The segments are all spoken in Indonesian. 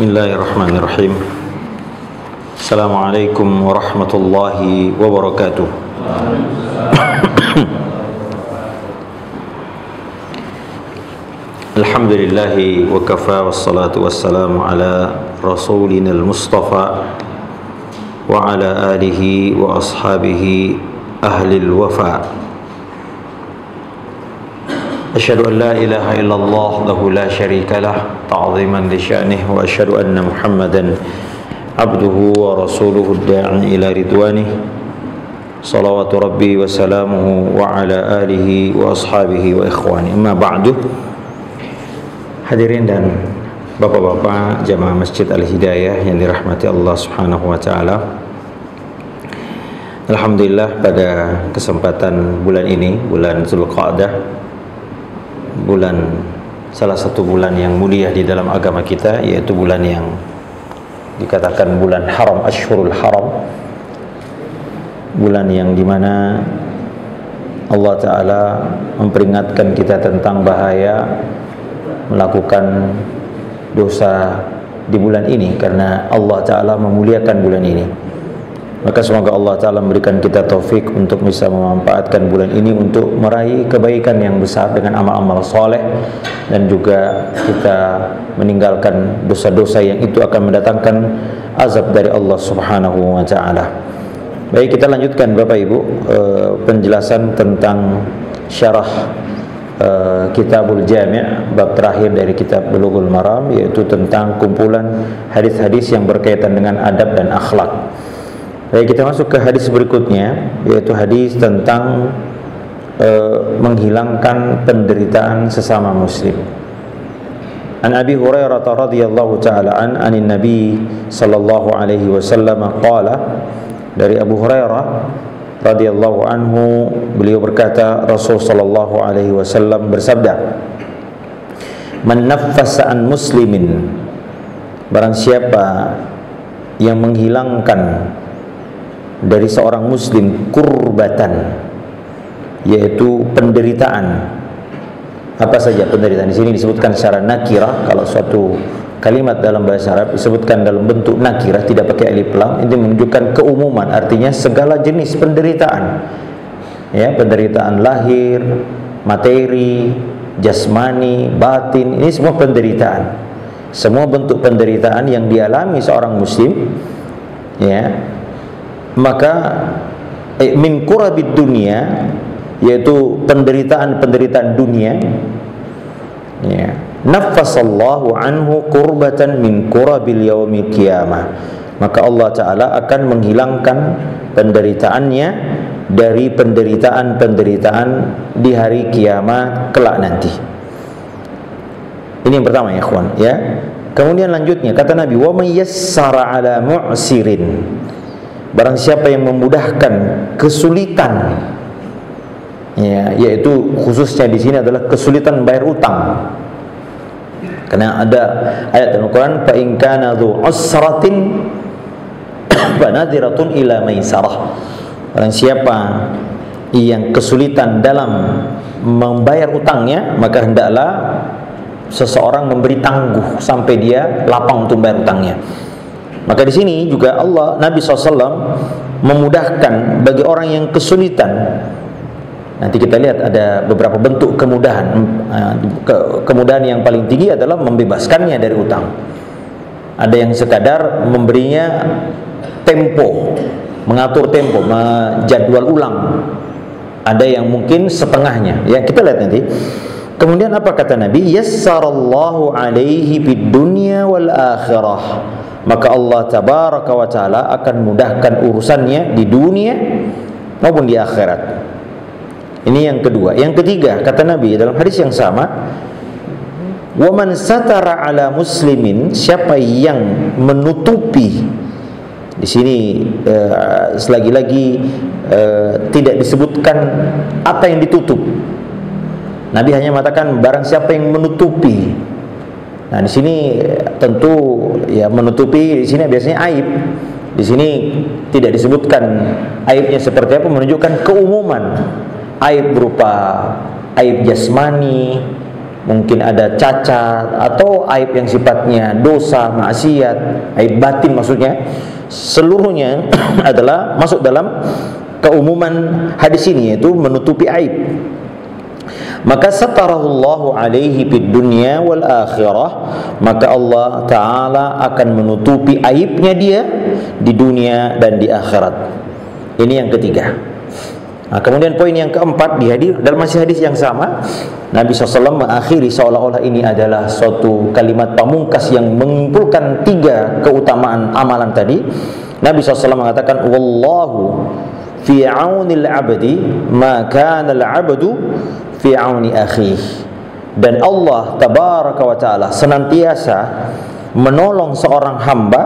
Bismillahirrahmanirrahim. Assalamualaikum warahmatullahi wabarakatuh. Alhamdulillahi wa kafa wassalatu wassalamu ala rasulina al-mustafa wa ala alihi wa ashabihi ahli al-wafa. Asyhadu an la ilaha illallah wahdahu la syarika lah ta'ziman li sya'nihi wa asyhadu anna Muhammadan abduhu wa rasuluhu ad-da'i ila ridwanihi salawatu rabbi wa salamuhu wa ala alihi wa ashabihi wa ikhwani. Amma ba'du. Hadirin dan bapak-bapak jamaah Masjid Al-Hidayah yang dirahmati Allah Subhanahu wa taala. Alhamdulillah, pada kesempatan bulan ini, bulan Zulqa'dah, salah satu bulan yang mulia di dalam agama kita, yaitu bulan yang dikatakan bulan haram, Ashhurul Haram, bulan yang dimana Allah Ta'ala memperingatkan kita tentang bahaya melakukan dosa di bulan ini, karena Allah Ta'ala memuliakan bulan ini. Maka semoga Allah Ta'ala memberikan kita taufik untuk bisa memanfaatkan bulan ini untuk meraih kebaikan yang besar dengan amal-amal soleh, dan juga kita meninggalkan dosa-dosa yang itu akan mendatangkan azab dari Allah Subhanahu wa Ta'ala. Baik, kita lanjutkan Bapak Ibu penjelasan tentang syarah Kitabul Jami', bab terakhir dari kitab Bulughul Maram, yaitu tentang kumpulan hadis-hadis yang berkaitan dengan adab dan akhlak. Baik, kita masuk ke hadis berikutnya, yaitu hadis tentang menghilangkan penderitaan sesama muslim. An Abi Hurairah radhiyallahu ta'ala anin Nabi sallallahu alaihi wasallam qala, dari Abu Hurairah radhiyallahu anhu, beliau berkata, Rasul sallallahu alaihi wasallam bersabda, man naffasa an muslimin, barang siapa yang menghilangkan dari seorang muslim kurbatan, yaitu penderitaan. Apa saja penderitaan? Di sini disebutkan secara nakirah. Kalau suatu kalimat dalam bahasa Arab disebutkan dalam bentuk nakirah, tidak pakai alif lam, itu menunjukkan keumuman, artinya segala jenis penderitaan. Ya, penderitaan lahir, materi, jasmani, batin, ini semua penderitaan. Semua bentuk penderitaan yang dialami seorang muslim, ya, maka min kurabid dunia, yaitu penderitaan-penderitaan dunia, ya, naffasallahu anhu kurbatan min kurabil yaumil qiyamah, maka Allah Ta'ala akan menghilangkan penderitaannya dari penderitaan-penderitaan di hari kiamat kelak nanti. Ini yang pertama, ya ikhwan, ya. Kemudian lanjutnya kata Nabi, wa may yassara ala mu'sirin, barang siapa yang memudahkan kesulitan, ya, yaitu khususnya di sini adalah kesulitan bayar utang. Karena ada ayat dalam Al-Quran, fa in kana dzu usratin fa nadhiratun ila maisarah, barang siapa yang kesulitan dalam membayar utangnya, maka hendaklah seseorang memberi tangguh sampai dia lapang untuk membayar utangnya. Maka di sini juga Nabi SAW memudahkan bagi orang yang kesulitan. Nanti kita lihat ada beberapa bentuk kemudahan. Kemudahan yang paling tinggi adalah membebaskannya dari utang. Ada yang sekadar memberinya tempo, mengatur tempo, menjadwal ulang. Ada yang mungkin setengahnya. Ya, kita lihat nanti. Kemudian apa kata Nabi? Yassarallahu alaihi fid dunya wal akhirah, maka Allah Tabaraka wa Ta'ala akan mudahkan urusannya di dunia maupun di akhirat. Ini yang kedua. Yang ketiga, kata Nabi dalam hadis yang sama, wa man satara ala muslimin, siapa yang menutupi. Di sini selagi-lagi tidak disebutkan apa yang ditutup. Nabi hanya mengatakan barang siapa yang menutupi. Nah, di sini tentu ya menutupi di sini biasanya aib. Di sini tidak disebutkan aibnya seperti apa, menunjukkan keumuman. Aib berupa aib jasmani, mungkin ada cacat atau aib yang sifatnya dosa, maksiat, aib batin maksudnya, seluruhnya adalah masuk dalam keumuman hadis ini, yaitu menutupi aib. Maka satarahullahu alaihi fid dunya wal akhirah, maka Allah Ta'ala akan menutupi aibnya dia di dunia dan di akhirat. Ini yang ketiga. Nah, kemudian poin yang keempat, dalam masih hadis yang sama, Nabi SAW mengakhiri seolah-olah ini adalah suatu kalimat pamungkas yang mengumpulkan 3 keutamaan amalan tadi. Nabi SAW mengatakan, wallahu fi aunil abdi ma kana al abdu fi auni akhih. Dan Allah tabaraka wa ta'ala senantiasa menolong seorang hamba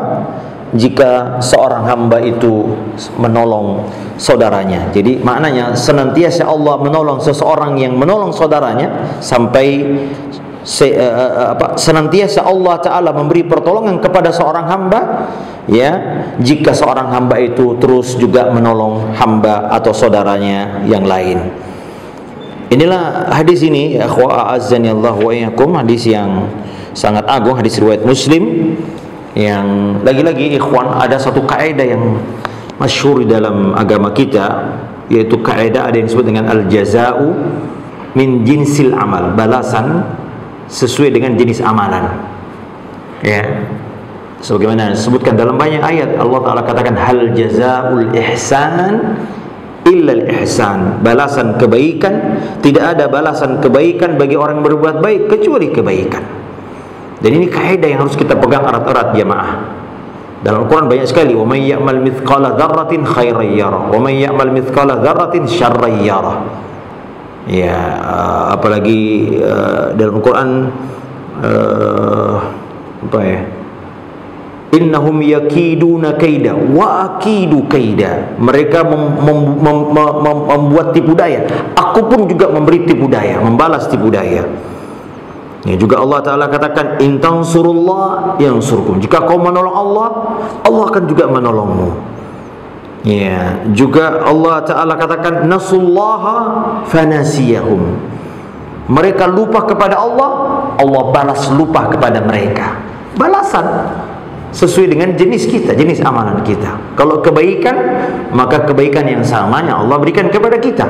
jika seorang hamba itu menolong saudaranya. Jadi maknanya senantiasa Allah menolong seseorang yang menolong saudaranya, sampai senantiasa Allah Ta'ala memberi pertolongan kepada seorang hamba, ya, jika seorang hamba itu terus juga menolong hamba atau saudaranya yang lain. Inilah hadis ini, ya akhwa a'azzani Allah wa iyyakum, hadis yang sangat agung, hadis riwayat Muslim, yang lagi-lagi ikhwan, ada satu kaidah yang masyhur dalam agama kita, yaitu kaidah ada yang disebut dengan al-jaza'u min jinsil amal, balasan sesuai dengan jenis amalan. Ya, sebagaimana disebutkan dalam banyak ayat, Allah Ta'ala katakan hal jazaa'ul ihsan illal ihsan, balasan kebaikan, tidak ada balasan kebaikan bagi orang yang berbuat baik kecuali kebaikan. Dan ini kaidah yang harus kita pegang erat-erat jamaah. Dalam Al-Quran banyak sekali, wa may ya'mal mithqala dzarratin khairan yarah wa may ya'mal mithqala dzarratin syarran yarah. Ya, apalagi dalam Al-Quran apa ya? Innahum yakiduna kaida wa akidu kaida. Mereka membuat tipu daya, aku pun juga memberi tipu daya, membalas tipu daya. Ya, juga Allah Ta'ala katakan in tansurullah yansurkum, jika kau menolong Allah, Allah akan juga menolongmu. Ya, juga Allah Ta'ala katakan nasullaha fanasiyahum, mereka lupa kepada Allah, Allah balas lupa kepada mereka. Balasan sesuai dengan jenis kita, jenis amalan kita. Kalau kebaikan, maka kebaikan yang samanya Allah berikan kepada kita.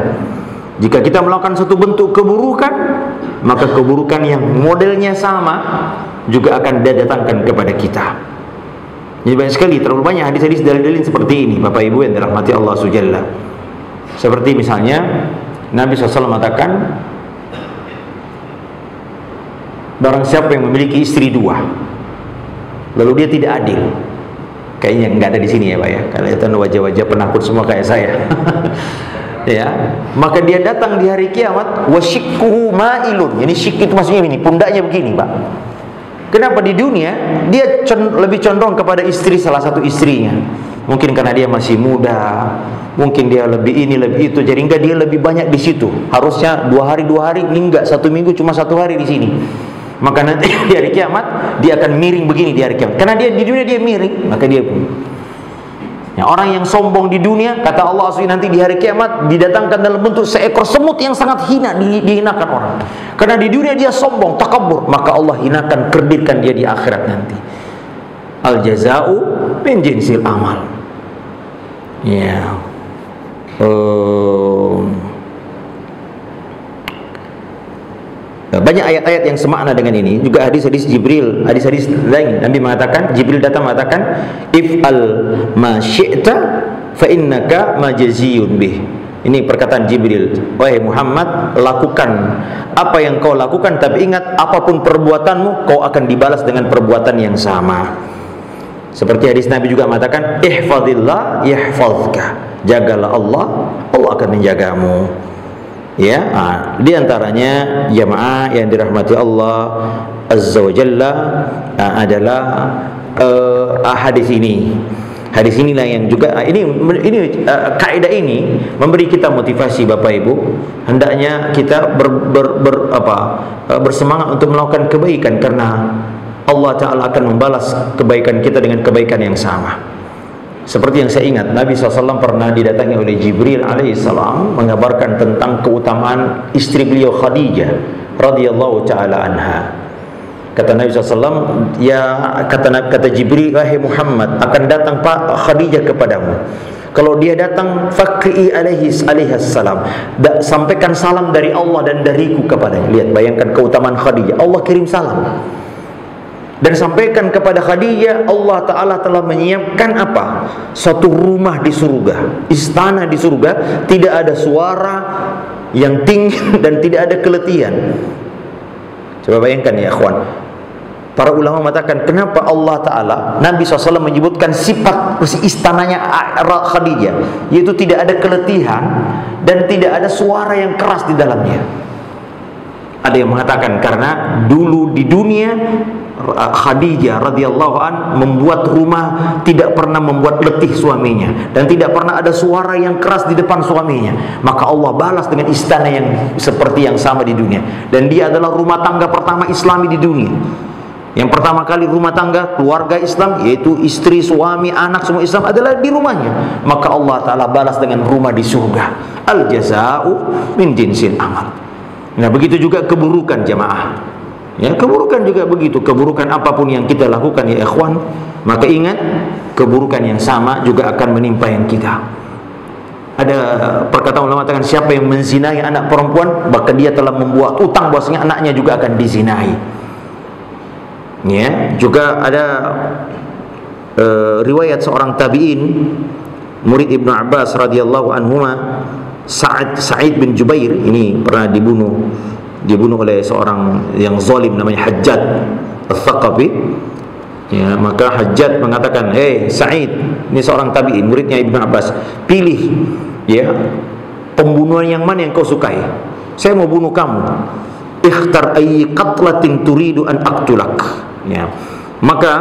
Jika kita melakukan satu bentuk keburukan, maka keburukan yang modelnya sama juga akan didatangkan kepada kita. Jadi banyak sekali, terlalu banyak hadis-hadis dalil-dalil seperti ini, Bapak Ibu yang dirahmati Allah Subhanahu. Seperti misalnya Nabi SAW mengatakan, barang siapa yang memiliki istri 2 lalu dia tidak adil, kayaknya nggak ada di sini ya Pak ya, kelihatan wajah-wajah penakut semua kayak saya. Ya, maka dia datang di hari kiamat wasyikkuhu ma'ilun. Ini syik itu maksudnya ini, pundaknya begini Pak. Kenapa di dunia dia lebih condong kepada istri, salah satu istrinya? Mungkin karena dia masih muda, mungkin dia lebih ini lebih itu, jadi enggak dia lebih banyak di situ. Harusnya 2 hari, ini enggak, 1 minggu cuma 1 hari di sini. Maka nanti di hari kiamat dia akan miring begini di hari kiamat. Karena dia di dunia dia miring, maka dia ya, orang yang sombong di dunia, kata Allah nanti di hari kiamat didatangkan dalam bentuk seekor semut yang sangat hina, dihinakan orang. Karena di dunia dia sombong, takabur, maka Allah hinakan, kerdilkan dia di akhirat nanti. Al jaza'u min jinsil amal. Ya. Banyak ayat-ayat yang semakna dengan ini. Juga hadis-hadis Jibril, hadis-hadis lain, Nabi mengatakan, Jibril datang mengatakan, if'al ma syi'ta fa innaka majziyun bih. Ini perkataan Jibril, wahai Muhammad, lakukan apa yang kau lakukan, tapi ingat, apapun perbuatanmu kau akan dibalas dengan perbuatan yang sama. Seperti hadis Nabi juga mengatakan, ihfazillah yahfazka, jagalah Allah, Allah akan menjagamu. Ya, di antaranya jamaah yang dirahmati Allah Azza wa Jalla adalah hadis ini. Hadis inilah yang juga ini kaidah ini memberi kita motivasi Bapak Ibu, hendaknya kita bersemangat untuk melakukan kebaikan, karena Allah Ta'ala akan membalas kebaikan kita dengan kebaikan yang sama. Seperti yang saya ingat, Nabi SAW pernah didatangi oleh Jibril alaihissalam mengabarkan tentang keutamaan istri beliau Khadijah radhiyallahu taala anha. Kata Nabi SAW, ya kata Jibril, wahai Muhammad, akan datang Pak Khadijah kepadamu. Kalau dia datang, faqi alaihi salam, sampaikan salam dari Allah dan dariku kepadanya. Lihat, bayangkan keutamaan Khadijah. Allah kirim salam dan sampaikan kepada Khadijah, Allah Ta'ala telah menyiapkan apa? Suatu rumah di surga, istana di surga, tidak ada suara yang tinggi dan tidak ada keletihan. Coba bayangkan ya akhwan. Para ulama mengatakan, kenapa Allah Ta'ala, Nabi SAW menyebutkan sifat istananya Khadijah, yaitu tidak ada keletihan dan tidak ada suara yang keras di dalamnya. Ada yang mengatakan karena dulu di dunia Khadijah radhiyallahu an membuat rumah, tidak pernah membuat letih suaminya dan tidak pernah ada suara yang keras di depan suaminya. Maka Allah balas dengan istana yang seperti yang sama di dunia. Dan dia adalah rumah tangga pertama Islami di dunia. Yang pertama kali rumah tangga keluarga Islam, yaitu istri, suami, anak semua Islam adalah di rumahnya. Maka Allah Ta'ala balas dengan rumah di surga. Al jaza'u min jinsil amal. Nah, begitu juga keburukan jamaah. Ya, keburukan juga begitu. Keburukan apapun yang kita lakukan ya ikhwan, maka ingat, keburukan yang sama juga akan menimpa yang kita. Ada perkataan ulama mengatakan, siapa yang menzinai anak perempuan, maka dia telah membuat utang bahwasanya anaknya juga akan dizinai. Ya, juga ada riwayat seorang tabi'in, murid Ibnu Abbas radhiyallahu anhuma, Sa'id bin Jubair, ini pernah dibunuh oleh seorang yang zalim namanya Hajjaj Al-Thaqafi. Ya, maka Hajjaj mengatakan, "Hei Sa'id," ini seorang tabi'in, muridnya Ibnu Abbas, "Pilih ya, pembunuhan yang mana yang kau sukai? Saya mau bunuh kamu. Ikhtar ayyi qatlatin turidu an aqtulak." Ya. Maka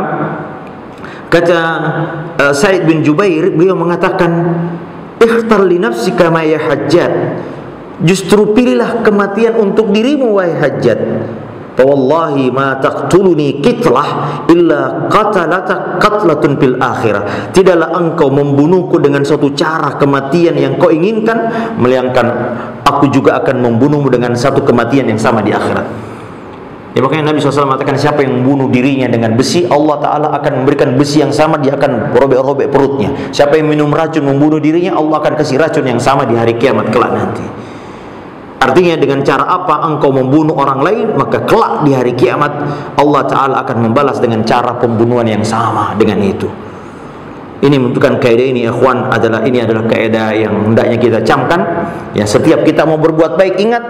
kata Sa'id bin Jubair, beliau mengatakan, "Ikhtar li nafsika ma ya Hajjaj." Justru pilihlah kematian untuk dirimu wahai Hajjaj. Fa wallahi ma taqtuluni qitlah illa qatalatak qatlatun fil akhirah. Tidaklah engkau membunuhku dengan suatu cara kematian yang kau inginkan, melainkan aku juga akan membunuhmu dengan satu kematian yang sama di akhirat. Ya, makanya Nabi SAW mengatakan, siapa yang membunuh dirinya dengan besi, Allah Ta'ala akan memberikan besi yang sama, dia akan robek-robek perutnya. Siapa yang minum racun membunuh dirinya, Allah akan kasih racun yang sama di hari kiamat kelak nanti. Artinya dengan cara apa engkau membunuh orang lain, maka kelak di hari kiamat Allah Ta'ala akan membalas dengan cara pembunuhan yang sama dengan itu. Ini menentukan kaidah ini ikhwan, ini adalah kaidah yang hendaknya kita camkan. Ya, setiap kita mau berbuat baik, ingat,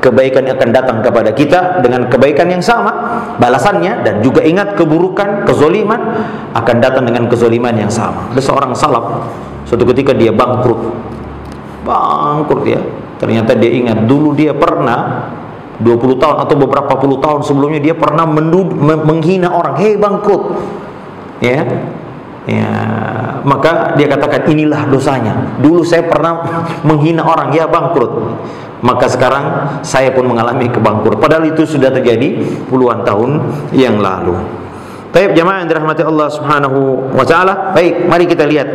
kebaikan akan datang kepada kita dengan kebaikan yang sama balasannya, dan juga ingat, keburukan, kezoliman akan datang dengan kezoliman yang sama. Ada seorang salaf, suatu ketika dia bangkrut ya. Ternyata dia ingat dulu dia pernah 20 tahun atau beberapa puluh tahun sebelumnya dia pernah menghina orang, "Hei bangkrut." Ya. Ya, maka dia katakan, inilah dosanya. Dulu saya pernah menghina orang, ya bangkrut. Maka sekarang saya pun mengalami kebangkrut. Padahal itu sudah terjadi puluhan tahun yang lalu. Baik jamaah yang dirahmati Allah Subhanahu wa taala. Baik, mari kita lihat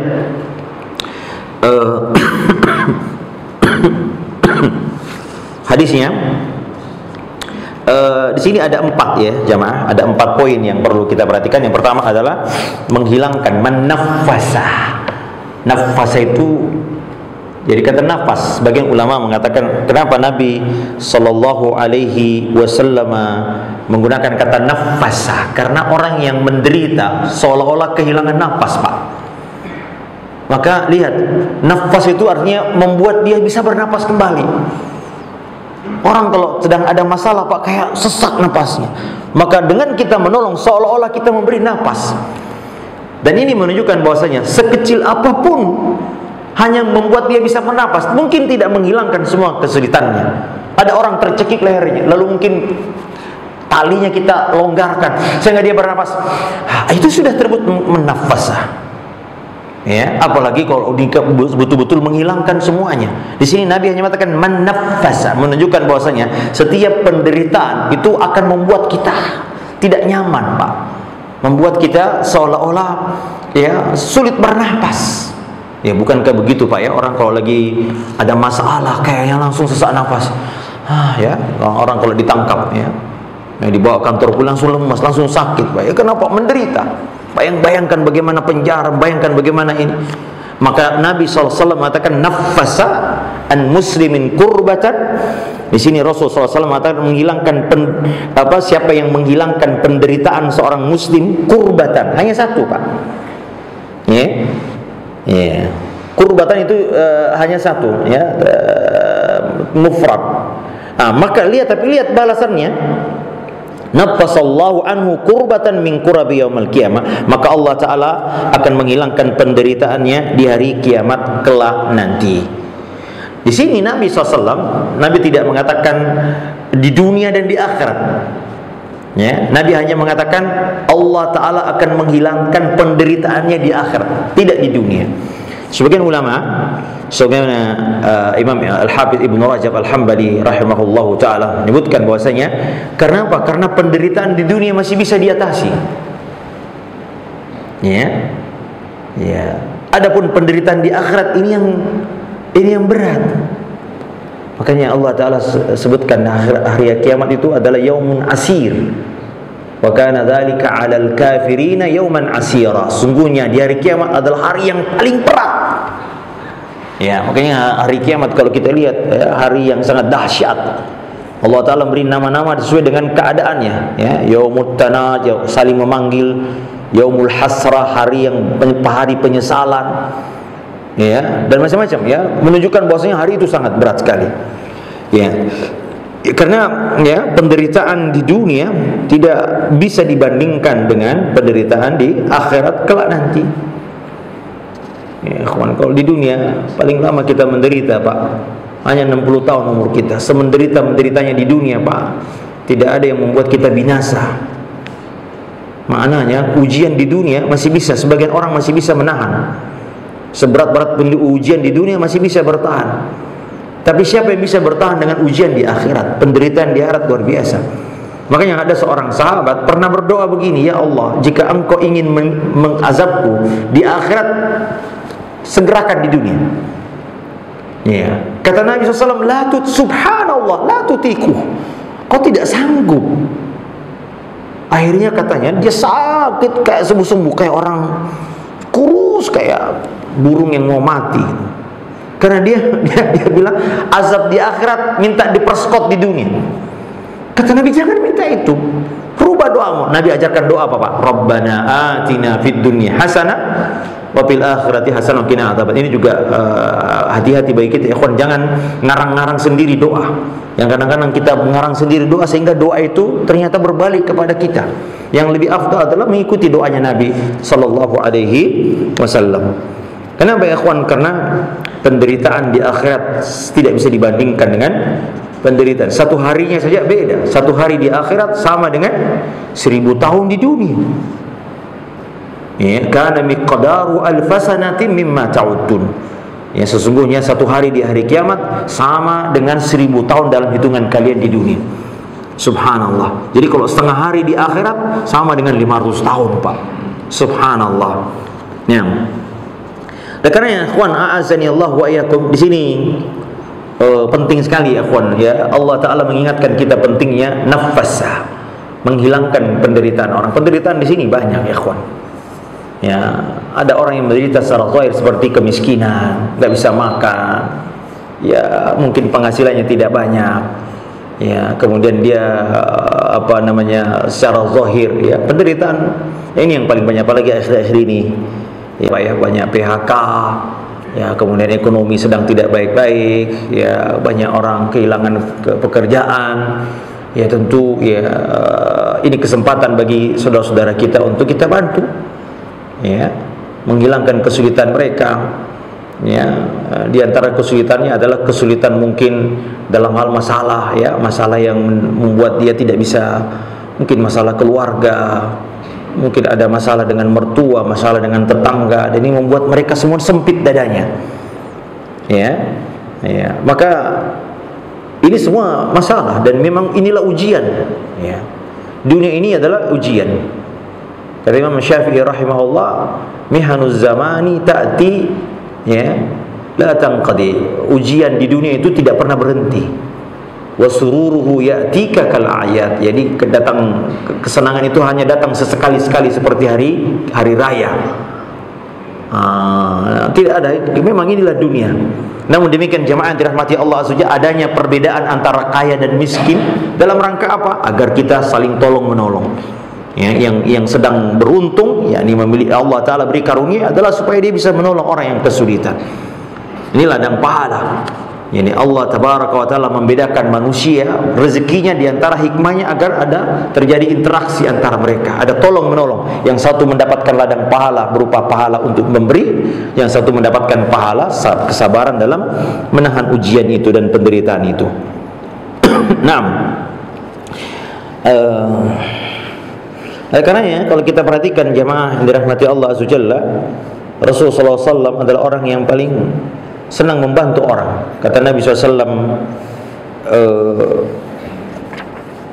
hadisnya. Di sini ada 4 ya jamaah, ada 4 poin yang perlu kita perhatikan. Yang pertama adalah menghilangkan menafasa. Nafasa itu, jadi kata nafas, sebagian ulama mengatakan kenapa Nabi Sallallahu Alaihi Wasallam menggunakan kata nafasa, karena orang yang menderita seolah-olah kehilangan nafas, Pak. Maka lihat, nafas itu artinya membuat dia bisa bernapas kembali. Orang kalau sedang ada masalah, Pak, kayak sesak napasnya. Maka dengan kita menolong, seolah-olah kita memberi napas. Dan ini menunjukkan bahwasanya sekecil apapun hanya membuat dia bisa bernapas, mungkin tidak menghilangkan semua kesulitannya. Ada orang tercekik lehernya, lalu mungkin talinya kita longgarkan sehingga dia bernapas. Itu sudah terbukti menafas. Ya, apalagi kalau betul-betul menghilangkan semuanya. Di sini Nabi hanya mengatakan menafasa, menunjukkan bahwasanya setiap penderitaan itu akan membuat kita tidak nyaman, Pak. Membuat kita seolah-olah ya sulit bernapas. Ya, bukankah begitu, Pak ya? Orang kalau lagi ada masalah kayaknya langsung sesak nafas. Ya, orang kalau ditangkap ya, yang dibawa kantor polisi langsung lemas, langsung sakit, Pak. Ya kenapa? Menderita. Bayangkan bagaimana penjara, bayangkan bagaimana ini. Maka Nabi SAW mengatakan nafasa an muslimin kurbatan. Di sini Rasulullah SAW mengatakan menghilangkan siapa yang menghilangkan penderitaan seorang muslim kurbatan, hanya satu, Pak. Ya. Kurbatan itu hanya satu, ya, mufrad. Maka lihat balasannya. Nafasallahu anhu kurbatan min kurabi yaumil qiyamah. Maka Allah Ta'ala akan menghilangkan penderitaannya di hari kiamat kelak nanti. Di sini Nabi SAW, Nabi tidak mengatakan di dunia dan di akhirat. Ya, Nabi hanya mengatakan Allah Ta'ala akan menghilangkan penderitaannya di akhirat, tidak di dunia. Sebagian ulama, sebagaimana Imam Al-Hafidz Ibnu Rajab Al-Hambali rahimahullahu taala menyebutkan bahwasanya karena apa? Karena penderitaan di dunia masih bisa diatasi. Ya. Adapun penderitaan di akhirat ini yang berat. Makanya Allah Taala sebutkan hari kiamat itu adalah yaumun asir. Wa kana dzalika 'alal kafirina yauman asira. Sungguhnya di hari kiamat adalah hari yang paling berat. Ya, makanya hari kiamat kalau kita lihat ya, hari yang sangat dahsyat. Allah Ta'ala beri nama-nama sesuai dengan keadaannya, ya. Yaumut tanaj, saling memanggil. Yaumul hasrah, hari penyesalan, ya, dan macam-macam, ya, menunjukkan bahwasanya hari itu sangat berat sekali, ya. Karena ya penderitaan di dunia tidak bisa dibandingkan dengan penderitaan di akhirat kelak nanti. Ya, kalau di dunia paling lama kita menderita, Pak, hanya 60 tahun umur kita. Semenderita-menderitanya di dunia, Pak, tidak ada yang membuat kita binasa. Maknanya ujian di dunia masih bisa, sebagian orang masih bisa menahan. Seberat-berat ujian di dunia masih bisa bertahan. Tapi siapa yang bisa bertahan dengan ujian di akhirat? Penderitaan di akhirat luar biasa. Makanya ada seorang sahabat pernah berdoa begini, ya Allah, jika engkau ingin mengazabku di akhirat, segerakan di dunia. Ya. Kata Nabi SAW, subhanallah, la tutiku. Kau tidak sanggup. Akhirnya katanya dia sakit kayak sembuh-sembuh, kayak orang kurus, kayak burung yang mau mati. Karena dia bilang azab di akhirat minta diperskot di dunia. Kata Nabi, jangan minta itu. Rubah doamu. Nabi ajarkan doa apa, Pak? Rabbana atina fid dunya hasanah wa fil akhirati hasanah wa qina adzaban. Ini juga hati-hati bagi kita, ikhwan, jangan ngarang-ngarang sendiri doa. Yang kadang-kadang kita mengarang sendiri doa sehingga doa itu ternyata berbalik kepada kita. Yang lebih afdal adalah mengikuti doanya Nabi sallallahu alaihi wasallam. Kenapa ya, ikhwan? Karena penderitaan di akhirat tidak bisa dibandingkan dengan penderitaan. Satu harinya saja beda. Satu hari di akhirat sama dengan 1000 tahun di dunia. Ya, kana miqdaru alfasanatin mimma ta'udun. Ya, sesungguhnya satu hari di hari kiamat sama dengan 1000 tahun dalam hitungan kalian di dunia. Subhanallah. Jadi kalau setengah hari di akhirat sama dengan 500 tahun, Pak. Subhanallah. Ya. Dan karena ikhwan a'azani Allah wa iyyakum, di sini penting sekali ya ikhwan, ya. Allah Taala mengingatkan kita pentingnya nafasa, menghilangkan penderitaan orang. Penderitaan di sini banyak ya ikhwan. Ya, ada orang yang menderita secara zahir seperti kemiskinan, nggak bisa makan. Ya, mungkin penghasilannya tidak banyak. Ya, kemudian dia secara zahir, ya, penderitaan. Ya, ini yang paling banyak, apalagi akhir-akhir ini. Ya, banyak PHK, ya, kemudian ekonomi sedang tidak baik-baik, ya, banyak orang kehilangan pekerjaan. Ya, tentu ya ini kesempatan bagi saudara-saudara kita untuk kita bantu, ya, menghilangkan kesulitan mereka. Ya, di antara kesulitannya adalah kesulitan mungkin dalam hal masalah, ya, masalah yang membuat dia tidak bisa, mungkin masalah keluarga, mungkin ada masalah dengan mertua, masalah dengan tetangga, dan ini membuat mereka semua sempit dadanya. Ya, ya, maka ini semua masalah dan memang inilah ujian. Ya, dunia ini adalah ujian. Kata Imam Syafi'i rahimahullah, mihanuz zamani ta'ti, ya, la tanqadi. Ujian di dunia itu tidak pernah berhenti. wa sururuhu ya'tika kal a'yad. Jadi kesenangan itu hanya datang sesekali-sekali seperti hari raya. Tidak ada, memang inilah dunia. Namun demikian jemaah yang dirahmati Allah Azza wa Jalla, adanya perbedaan antara kaya dan miskin dalam rangka apa? Agar kita saling tolong menolong. Ya, yang sedang beruntung, yakni memiliki Allah Ta'ala beri karunia, adalah supaya dia bisa menolong orang yang kesulitan. Ini ladang pahala. Yani Allah Tabaraka wa Ta'ala membedakan manusia rezekinya diantara hikmahnya agar ada terjadi interaksi antara mereka, ada tolong menolong. Yang satu mendapatkan ladang pahala berupa pahala untuk memberi, yang satu mendapatkan pahala kesabaran dalam menahan ujian itu dan penderitaan itu. Karena kalau kita perhatikan jemaah yang dirahmati Allah Azza wa Jalla, Rasulullah SAW adalah orang yang paling senang membantu orang. Kata Nabi SAW,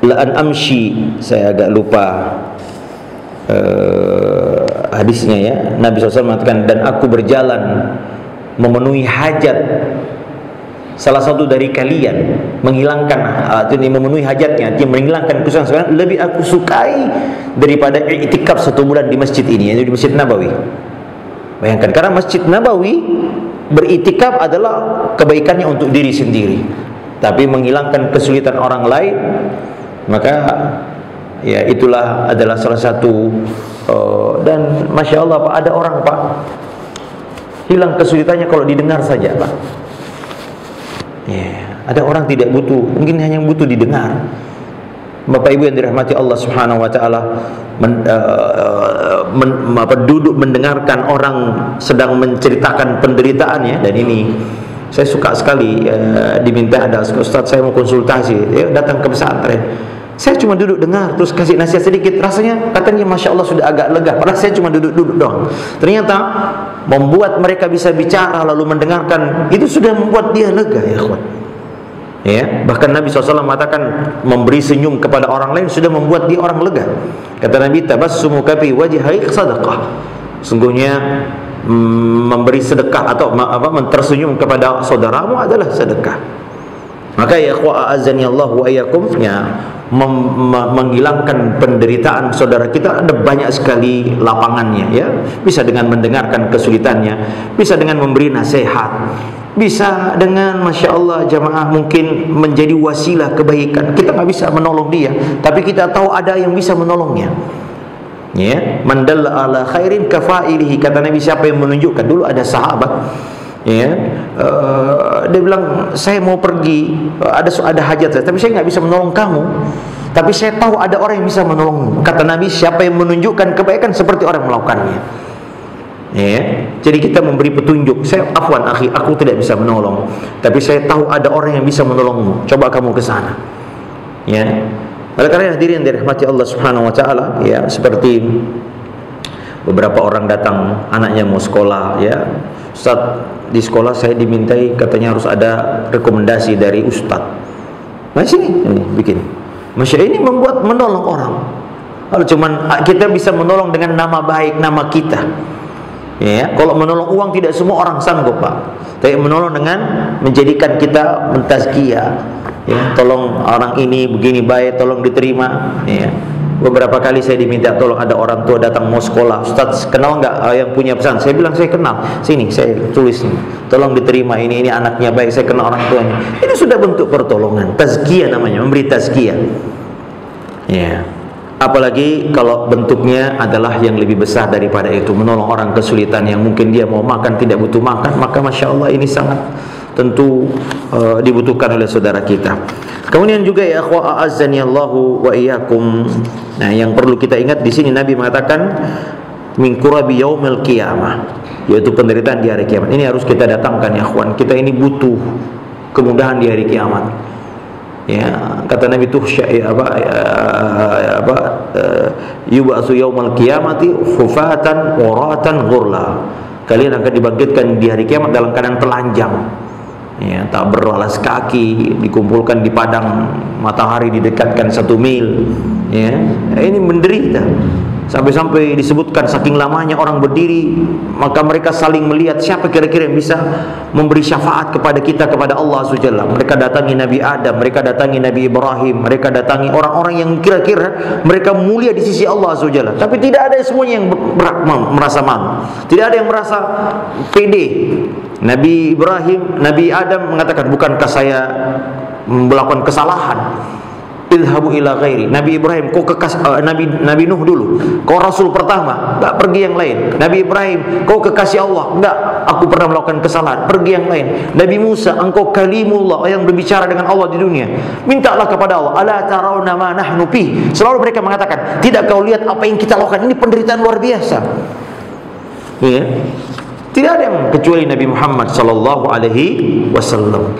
la an amshi, saya agak lupa hadisnya ya. Nabi SAW mengatakan, dan aku berjalan memenuhi hajat salah satu dari kalian, menghilangkan memenuhi hajatnya, dia menghilangkan kesusahan, lebih aku sukai daripada i'tikaf 1 bulan di masjid ini, yaitu di Masjid Nabawi. Bayangkan, karena Masjid Nabawi beritikaf adalah kebaikannya untuk diri sendiri, tapi menghilangkan kesulitan orang lain, maka ya itulah adalah salah satu. Dan Masya Allah Pak, ada orang Pak hilang kesulitannya kalau didengar saja Pak. Ya, ada orang tidak butuh, mungkin hanya butuh didengar. Bapak Ibu yang dirahmati Allah Subhanahu wa Ta'ala, duduk mendengarkan orang sedang menceritakan penderitaannya. Dan ini saya suka sekali, diminta, ada Ustaz saya mau konsultasi, ya, datang ke pesantren, saya cuma duduk dengar terus kasih nasihat sedikit, rasanya katanya Masya Allah sudah agak lega, padahal saya cuma duduk-duduk doang. Ternyata membuat mereka bisa bicara lalu mendengarkan, itu sudah membuat dia lega ya kawan. Ya, bahkan Nabi SAW mengatakan memberi senyum kepada orang lain sudah membuat dia orang lega. Kata Nabi, tabassumuka fi wajhika sadaqah. Sungguhnya memberi sedekah atau tersenyum kepada saudaramu adalah sedekah. Maka ya akhwa azani Allah wa iyyakum, menghilangkan penderitaan saudara kita ada banyak sekali lapangannya ya. Bisa dengan mendengarkan kesulitannya, bisa dengan memberi nasihat, bisa dengan Masya Allah jamaah mungkin menjadi wasilah kebaikan. Kita nggak bisa menolong dia, tapi kita tahu ada yang bisa menolongnya. Ya, man dalla ala khairin kafailihi, kata Nabi, siapa yang menunjukkan. Dulu ada sahabat, ya, dia bilang saya mau pergi, ada hajat saya, tapi saya nggak bisa menolong kamu, tapi saya tahu ada orang yang bisa menolongmu. Kata Nabi, siapa yang menunjukkan kebaikan seperti orang yang melakukannya. Ya, jadi kita memberi petunjuk. Saya afwan akhi, aku tidak bisa menolong, tapi saya tahu ada orang yang bisa menolongmu. Coba kamu ke sana. Ya. Oleh karena hadirin dirahmati Allah Subhanahu wa Ta'ala, ya, seperti beberapa orang datang, anaknya mau sekolah, ya, Ustaz, di sekolah saya dimintai katanya harus ada rekomendasi dari Ustaz. Nah sini, ini bikin. Masya ini membuat menolong orang. Kalau cuman kita bisa menolong dengan nama baik, nama kita. Ya, kalau menolong uang tidak semua orang sanggup Pak. Tapi menolong dengan menjadikan kita mentazkiyah. Ya, tolong orang ini begini baik, tolong diterima. Ya. Beberapa kali saya diminta tolong, ada orang tua datang mau sekolah, Ustaz kenal nggak yang punya pesan? Saya bilang saya kenal. Sini saya tulis nih. Tolong diterima, ini anaknya baik, saya kenal orang tuanya. Ini sudah bentuk pertolongan, tazkiyah namanya, memberi tazkiyah. Ya. Apalagi kalau bentuknya adalah yang lebih besar daripada itu, menolong orang kesulitan yang mungkin dia mau makan tidak butuh makan, maka Masya Allah ini sangat tentu dibutuhkan oleh saudara kita. Kemudian juga ya akhwa a'azzani Allahu wa iyyakum. Nah, yang perlu kita ingat di sini Nabi mengatakan min kurabi yaumil qiyamah, yaitu penderitaan di hari kiamat. Ini harus kita datangkan ya akhwan. Kita ini butuh kemudahan di hari kiamat. Ya, kata Nabi tuh yub'atsu yaumal qiyamati hufatan uratan ghurla. Kalian akan dibangkitkan di hari kiamat dalam keadaan telanjang. Ya, tak beralas kaki, dikumpulkan di padang matahari, didekatkan 1 mil. Ya, ini menderita. Sampai-sampai disebutkan saking lamanya orang berdiri, maka mereka saling melihat siapa kira-kira yang bisa memberi syafaat kepada kita, kepada Allah SWT. Mereka datangi Nabi Adam, mereka datangi Nabi Ibrahim, mereka datangi orang-orang yang kira-kira mereka mulia di sisi Allah SWT. Tapi tidak ada semuanya yang merasa malu, tidak ada yang merasa pede. Nabi Ibrahim, Nabi Adam mengatakan, bukankah saya melakukan kesalahan? Idhabu ila ghairi. Nabi Ibrahim, kau Nabi Nuh dulu, kau rasul pertama, enggak, pergi yang lain. Nabi Ibrahim, kau kekasih Allah, enggak, aku pernah melakukan kesalahan, pergi yang lain. Nabi Musa, engkau kalimullah, yang berbicara dengan Allah di dunia, mintalah kepada Allah. Ala tarawna ma nahnu fi. Selalu mereka mengatakan, tidak kau lihat apa yang kita lakukan, ini penderitaan luar biasa. Ya. Tidak ada yang kecuali Nabi Muhammad sallallahu alaihi wasallam.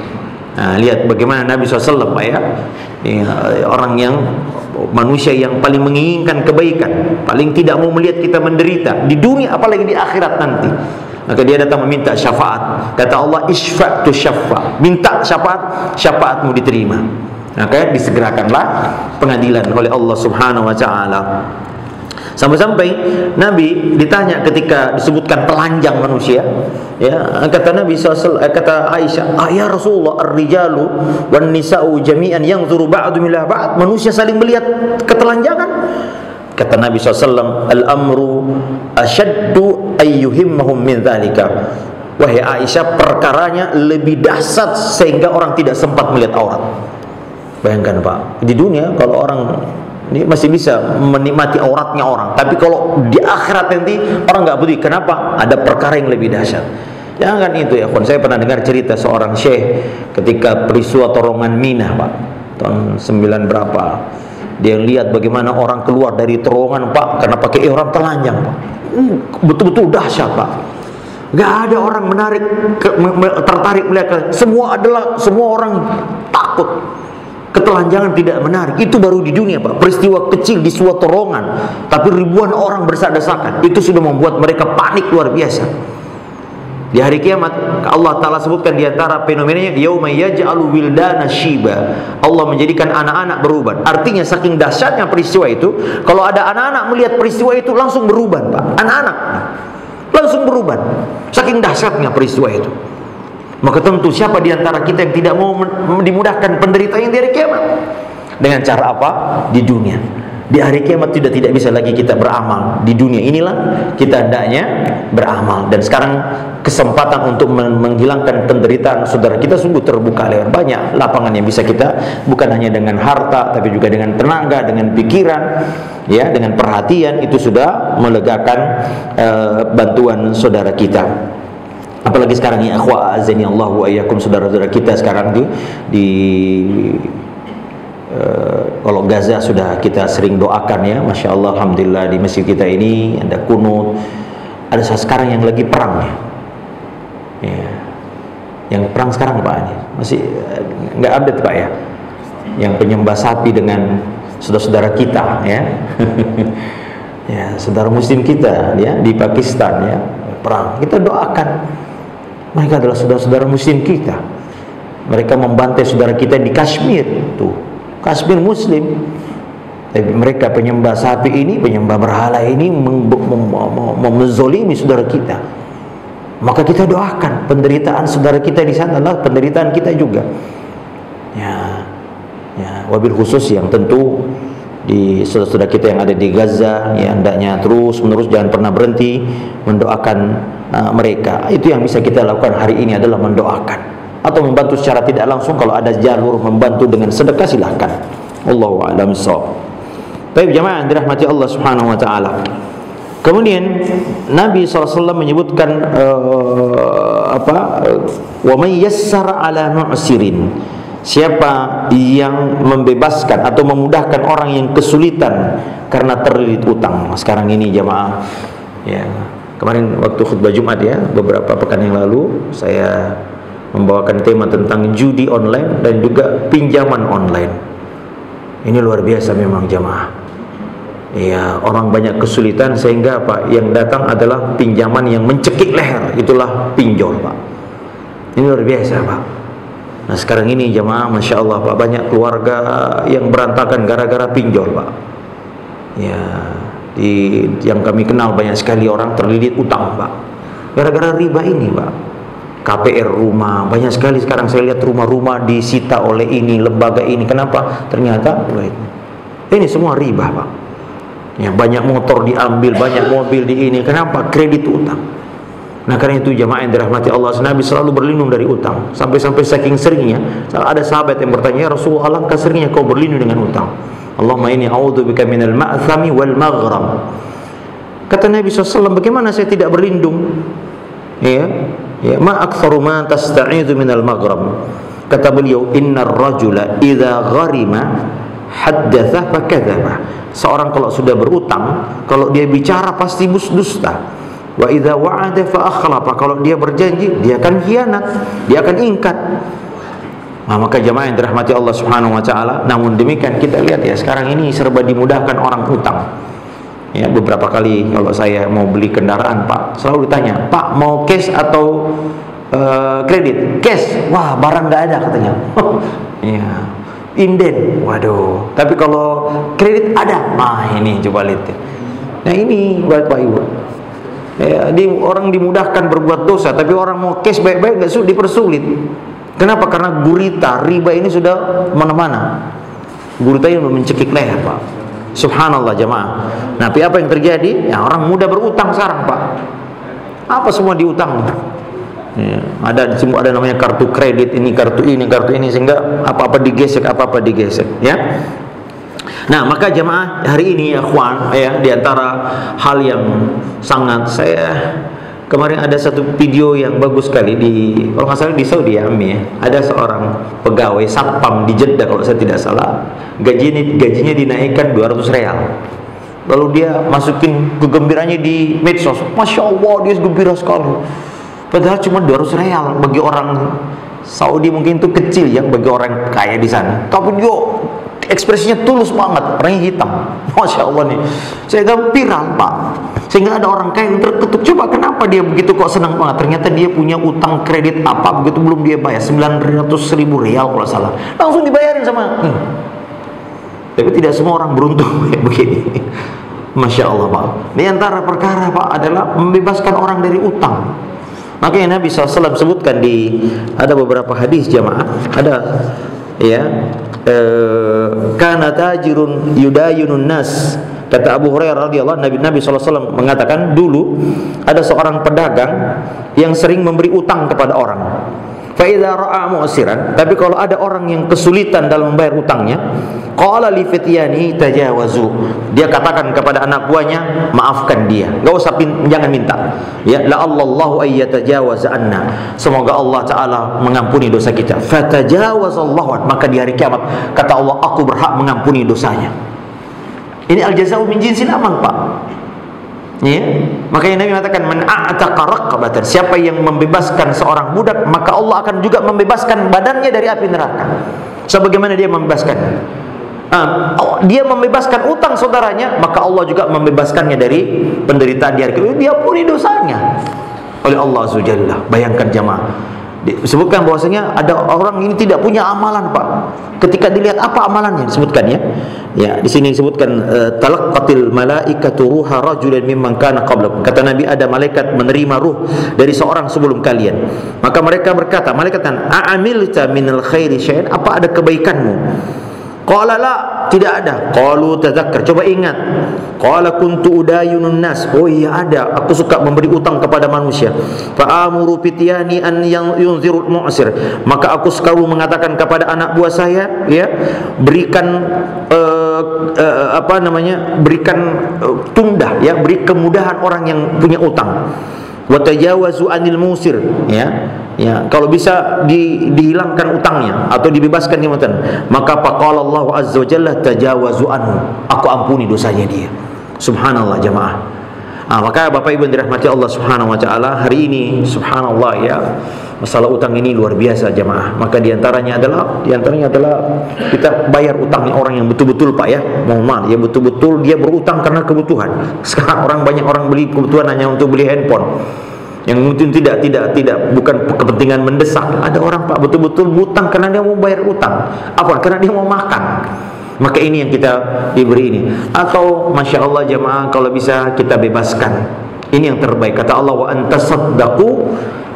Nah, lihat bagaimana Nabi SAW, Pak, ya, orang yang manusia yang paling menginginkan kebaikan, paling tidak mau melihat kita menderita di dunia apalagi di akhirat nanti. Maka dia datang meminta syafaat. Kata Allah, isfa'tu syafa', minta syafaat, syafaatmu diterima. Maka disegerakanlah pengadilan oleh Allah Subhanahu wa taala. Sampai-sampai Nabi ditanya ketika disebutkan telanjang manusia, ya, kata Nabi SAW, kata Aisyah, ya Rasulullah, ar-rijalu wan nisa'u jami'an yanzuru ba'du ila ba'd. Manusia saling melihat ketelanjangan. Kata Nabi SAW, al-amru asyaddu ayyuhimmahum min dzalika. Wahai Aisyah, perkaranya lebih dahsyat sehingga orang tidak sempat melihat aurat. Bayangkan, Pak, di dunia kalau orang ini masih bisa menikmati auratnya orang, tapi kalau di akhirat nanti orang nggak peduli. Kenapa? Ada perkara yang lebih dahsyat. Jangan itu ya, saya pernah dengar cerita seorang syekh ketika peristiwa terowongan Mina, Pak, tahun 9 berapa. Dia lihat bagaimana orang keluar dari terowongan, Pak, karena pakai ihram telanjang, Pak. Betul-betul dahsyat, Pak. Nggak ada orang tertarik melihat. Semua orang takut. Ketelanjangan tidak menarik. Itu baru di dunia, Pak. Peristiwa kecil di suatu terowongan, tapi ribuan orang berdesak-desakan. Itu sudah membuat mereka panik luar biasa. Di hari kiamat Allah Ta'ala sebutkan di antara fenomenanya, yauma yaj'alu wildana shiba. Allah menjadikan anak-anak beruban. Artinya saking dahsyatnya peristiwa itu, kalau ada anak-anak melihat peristiwa itu langsung beruban, Pak. Anak-anak langsung beruban. Saking dahsyatnya peristiwa itu. Maka tentu siapa di antara kita yang tidak mau dimudahkan penderitaan di hari kiamat? Dengan cara apa? Di dunia. Di hari kiamat tidak bisa lagi kita beramal. Di dunia inilah kita hendaknya beramal. Dan sekarang kesempatan untuk menghilangkan penderitaan saudara kita sungguh terbuka lebar. Banyak lapangan yang bisa kita, bukan hanya dengan harta, tapi juga dengan tenaga, dengan pikiran, ya, dengan perhatian. Itu sudah melegakan bantuan saudara kita. Apalagi sekarang ya, akhwa azani Allah wa iyyakum, saudara-saudara kita sekarang di kalau Gaza sudah kita sering doakan, ya, Masya Allah, alhamdulillah, di masjid kita ini ada kunut. Ada sekarang yang lagi perang, ya. Yang perang sekarang, Pak, masih nggak update, Pak, ya. Yang penyembah sapi dengan saudara-saudara kita, ya. Ya, saudara muslim kita, ya, di Pakistan, ya, perang. Kita doakan. Mereka adalah saudara-saudara muslim kita. Mereka membantai saudara kita di Kashmir, tuh, Kashmir muslim. Tapi mereka penyembah sapi ini, penyembah berhala ini menzolimi saudara kita. Maka kita doakan, penderitaan saudara kita di sana adalah penderitaan kita juga. Ya, wabil khusus yang tentu di saudara-saudara kita yang ada di Gaza, ya, hendaknya terus menerus jangan pernah berhenti mendoakan mereka. Itu yang bisa kita lakukan hari ini adalah mendoakan atau membantu secara tidak langsung. Kalau ada jalur membantu dengan sedekah, silahkan. Allahu a'lam bishawab. Baik jemaah yang dirahmati Allah Subhanahu wa taala. Kemudian Nabi SAW menyebutkan wa may yassara ala mu'sirin. Siapa yang membebaskan atau memudahkan orang yang kesulitan karena terlilit utang. Sekarang ini jemaah, ya, kemarin waktu khutbah Jumat, ya, beberapa pekan yang lalu saya membawakan tema tentang judi online dan juga pinjaman online. Ini luar biasa memang jemaah. Ya, orang banyak kesulitan sehingga apa? Yang datang adalah pinjaman yang mencekik leher, itulah pinjol, Pak. Ini luar biasa, Pak. Nah sekarang ini jemaah, Masya Allah, Pak, banyak keluarga yang berantakan gara-gara pinjol, Pak. Ya, yang kami kenal banyak sekali orang terlilit utang, Pak. Gara-gara riba ini, Pak. KPR rumah, banyak sekali sekarang saya lihat rumah-rumah disita oleh ini, lembaga ini. Kenapa? Ternyata ini semua riba, Pak. Ya, banyak motor diambil, banyak mobil di ini. Kenapa? Kredit utang. Nah, karena itu jamaah yang dirahmati Allah, Nabi selalu berlindung dari utang. Sampai-sampai saking seringnya, ada sahabat yang bertanya, "Ya Rasulullah, alangkah seringnya kau berlindung dengan utang?" Allahumma inni a'udzubika minal ma'thami wal maghram. Kata Nabi SAW, bagaimana saya tidak berlindung? Ya, ma aktsaru ma tasta'idzu minal maghram. Kata beliau, innar rajula idza gharima haddatsa fakadzaba. Seorang kalau sudah berutang, kalau dia bicara pasti dusta. Wa idza wa'ada fa akhlafa. Kalau dia berjanji, dia akan khianat, dia akan ingkar. Nah, maka jamaah yang dirahmati Allah Subhanahu wa taala, namun demikian kita lihat ya, sekarang ini serba dimudahkan orang utang. Ya, beberapa kali kalau saya mau beli kendaraan, Pak, selalu ditanya, "Pak, mau cash atau kredit?" "Cash." "Wah, barang nggak ada," katanya. Ya. "Inden." "Waduh." Tapi kalau kredit ada. Nah, ini coba lihat. Nah, ini Bapak Ibu. Ya, orang dimudahkan berbuat dosa, tapi orang mau cash baik-baik nggak dipersulit. Kenapa? Karena gurita riba ini sudah mana-mana. Gurita yang mencekik leher, Pak. Subhanallah jamaah. Nah, tapi apa yang terjadi? Ya, orang mudah berutang sekarang, Pak. Apa semua diutang? Ya, ada namanya kartu kredit ini, kartu ini, sehingga apa-apa digesek, ya. Nah, maka jamaah hari ini ya ikhwan, ya, di antara hal yang sangat saya kemarin ada satu video yang bagus sekali kalau nggak salah di Saudi ya, ada seorang pegawai satpam di Jeddah kalau saya tidak salah, gajinya dinaikkan 200 real. Lalu dia masukin kegembiraannya di medsos, Masya Allah dia gembira sekali. Padahal cuma 200 real bagi orang Saudi mungkin itu kecil ya bagi orang kaya di sana. Tapi dia ekspresinya tulus banget, orangnya hitam, Masya Allah nih. Sehingga viral, Pak. Sehingga ada orang kaya yang terketuk. Coba kenapa dia begitu kok senang banget? Ternyata dia punya utang kredit apa begitu belum dia bayar, 900.000 rial kalau salah. Langsung dibayarin sama. Tapi tidak semua orang beruntung kayak begini. Masya Allah, Pak. Di antara perkara, Pak, adalah membebaskan orang dari utang. Makanya Nabi SAW sebutkan ada beberapa hadis jamaah, ada ya, kana tajirun yudayunun nas. Kata Abu Hurairah radhiyallahu anhu, Nabi SAW mengatakan dulu ada seorang pedagang yang sering memberi utang kepada orang. Fa idza ra'a mu'siran, tapi kalau ada orang yang kesulitan dalam membayar utangnya, qala li fityani tajawazu. Dia katakan kepada anak buahnya, maafkan dia. Enggak usah jangan minta. Ya, la Allahu ayyatajawaza anna. Semoga Allah taala mengampuni dosa kita. Fatajawazallahu, maka di hari kiamat kata Allah, aku berhak mengampuni dosanya. Ini al-jazau min jinsil amal, Pak. Ya, makanya Nabi mengatakan man a'taqa raqabatan, siapa yang membebaskan seorang budak, maka Allah akan juga membebaskan badannya dari api neraka. Sebagaimana dia membebaskan dia membebaskan utang saudaranya, maka Allah juga membebaskannya dari penderitaan di hari kiamat. Dia ampuni dosanya oleh Allah Subhanahu. Bayangkan jamaah, disebutkan bahwasanya ada orang ini tidak punya amalan, Pak. Ketika dilihat apa amalannya disebutkan ya. Ya, di sini disebutkan talaqqatil malaikatu ruha rajulan mimman kana qablakum. Kata Nabi, ada malaikat menerima ruh dari seorang sebelum kalian. Maka mereka berkata, malaikat kan, "A'amilta minal khairi syai'an?" Apa ada kebaikanmu? Qala la, tidak ada. Qalu tadzakkar, coba ingat. Qala kuntu udayunun nas. Oh iya ada, aku suka memberi utang kepada manusia. Fa amuru fityani an yunzirul mu'sir. Maka aku selalu mengatakan kepada anak buah saya, ya, berikan berikan tunda, ya, beri kemudahan orang yang punya utang. Wa tajawazu anil musir, ya. Ya, kalau bisa dihilangkan utangnya atau dibebaskan di utang, maka faqala Allah azza wa jalla tajawazu anhu, aku ampuni dosanya dia. Subhanallah jamaah. Maka Bapak Ibu yang dirahmati Allah Subhanahu wa taala, hari ini subhanallah ya, masalah utang ini luar biasa jamaah. Maka diantaranya adalah kita bayar utangnya orang yang betul-betul, Pak, ya, mohon maaf ya, betul-betul dia berutang karena kebutuhan. Sekarang banyak orang beli kebutuhan hanya untuk beli handphone, yang mungkin tidak bukan kepentingan mendesak. Ada orang, Pak, betul-betul berutang karena dia mau bayar utang. Apa? Karena dia mau makan. Maka ini yang kita diberi ini. Atau Masya Allah jamaah, kalau bisa kita bebaskan. Ini yang terbaik. Kata Allah, wa antasaddaqu